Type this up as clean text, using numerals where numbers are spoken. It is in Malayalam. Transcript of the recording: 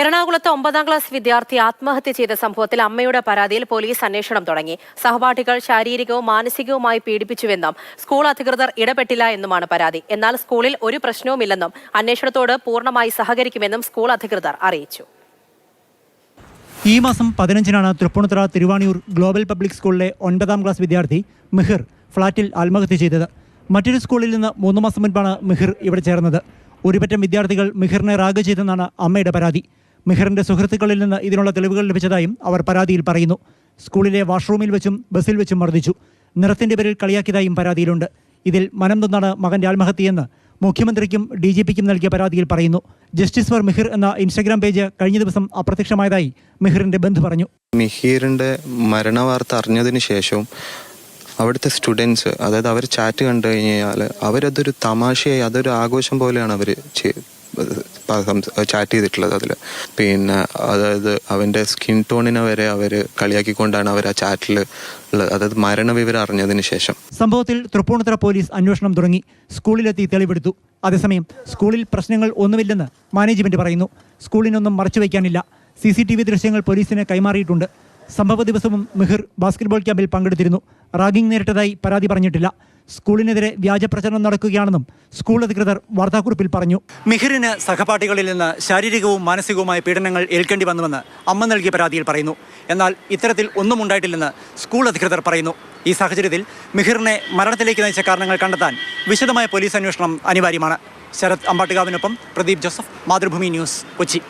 എറണാകുളത്ത് 9ാം ക്ലാസ് വിദ്യാർത്ഥി ആത്മഹത്യ ചെയ്ത സംഭവത്തിൽ അമ്മയുടെ പരാതിയിൽ പോലീസ് അന്വേഷണം തുടങ്ങി. സഹപാഠികൾ ശാരീരികവും മാനസികവുമായി പീഡിപ്പിച്ചുവെന്നും സ്കൂൾ അധികൃതർ ഇടപെട്ടില്ല എന്നുമാണ് പരാതി. എന്നാൽ സ്കൂളിൽ ഒരു പ്രശ്നവുമില്ലെന്നും അന്വേഷണത്തോട് പൂർണ്ണമായി സഹകരിക്കുമെന്നും സ്കൂൾ അധികൃതർ അറിയിച്ചു. ഈ മാസം 15-നാണ് തൃപ്പൂണിത്തുറ തിരുവാണിയൂർ ഗ്ലോബൽ പബ്ലിക് സ്കൂളിലെ 9ാം ക്ലാസ് വിദ്യാർത്ഥി മിഹിർ ഫ്ളാറ്റിൽ ആത്മഹത്യ ചെയ്തത്. മറ്റൊരു സ്കൂളിൽ നിന്ന് 3 മാസം മുൻപാണ് മിഹിർ ഇവിടെ ചേർന്നത്. ഒരുപറ്റം വിദ്യാർത്ഥികൾ മിഹിറിനെ റാഗ് ചെയ്തെന്നാണ് അമ്മയുടെ പരാതി. മിഹിറിന്റെ സുഹൃത്തുക്കളിൽ നിന്ന് ഇതിനുള്ള തെളിവുകൾ ലഭിച്ചതായും അവർ പരാതിയിൽ പറയുന്നു. സ്കൂളിലെ വാഷ്റൂമിൽ വെച്ചും ബസ്സിൽ വെച്ചും മർദ്ദിച്ചു. നിറത്തിന്റെ പേരിൽ കളിയാക്കിയതായും പരാതിയിലുണ്ട്. ഇതിൽ മനം നൊന്നാണ് മകന്റെ ആത്മഹത്യയെന്ന് മുഖ്യമന്ത്രിക്കും DGPക്കും നൽകിയ പരാതിയിൽ പറയുന്നു. ജസ്റ്റിസ് ഫോർ മിഹിർ എന്ന ഇൻസ്റ്റഗ്രാം പേജ് കഴിഞ്ഞ ദിവസം അപ്രത്യക്ഷമായതായി മിഹിറിന്റെ ബന്ധു പറഞ്ഞു. മിഹിറിന്റെ മരണവാർത്ത അറിഞ്ഞതിന് ശേഷവും അവിടുത്തെ സ്റ്റുഡൻസ്, അതായത് അവർ ചാറ്റ് കണ്ടു കഴിഞ്ഞാൽ അവരതൊരു തമാശയായി, അതൊരു ആഘോഷം പോലെയാണ് അവർ ചാറ്റ് ചെയ്തിട്ടുള്ളത്. അതിൽ പിന്നെ അതായത് അവൻ്റെ സ്കിൻ ടോണിനെ വരെ അവർ കളിയാക്കിക്കൊണ്ടാണ് അവർ ആ ചാറ്റിൽ ഉള്ളത്, അതായത് മരണവിവരം അറിഞ്ഞതിന് ശേഷം. സംഭവത്തിൽ തൃപ്പൂണിത്തുറ പോലീസ് അന്വേഷണം തുടങ്ങി. സ്കൂളിലെത്തി തെളിവെടുത്തു. അതേസമയം സ്കൂളിൽ പ്രശ്നങ്ങൾ ഒന്നുമില്ലെന്ന് മാനേജ്മെന്റ് പറയുന്നു. സ്കൂളിനൊന്നും മറച്ചുവെക്കാനില്ല. CCTV ദൃശ്യങ്ങൾ പോലീസിന് കൈമാറിയിട്ടുണ്ട്. സംഭവ ദിവസവും മിഹിർ ബാസ്കറ്റ്ബോൾ ക്യാമ്പിൽ പങ്കെടുത്തിരുന്നു. റാഗിംഗ് നേരിട്ടതായി പരാതി പറഞ്ഞിട്ടില്ല. സ്കൂളിനെതിരെ വ്യാജ പ്രചരണം നടക്കുകയാണെന്നും സ്കൂൾ അധികൃതർ വാർത്താക്കുറിപ്പിൽ പറഞ്ഞു. മിഹിറിന് സഹപാഠികളിൽ നിന്ന് ശാരീരികവും മാനസികവുമായ പീഡനങ്ങൾ ഏൽക്കേണ്ടി വന്നുവെന്ന് അമ്മ നൽകിയ പരാതിയിൽ പറയുന്നു. എന്നാൽ ഇത്തരത്തിൽ ഒന്നും ഉണ്ടായിട്ടില്ലെന്ന് സ്കൂൾ അധികൃതർ പറയുന്നു. ഈ സാഹചര്യത്തിൽ മിഹിറിനെ മരണത്തിലേക്ക് നയിച്ച കാരണങ്ങൾ കണ്ടെത്താൻ വിശദമായ പോലീസ് അന്വേഷണം അനിവാര്യമാണ്. ശരത് അമ്പാട്ടുകാവിനൊപ്പം പ്രദീപ് ജോസഫ്, മാതൃഭൂമി ന്യൂസ്, കൊച്ചി.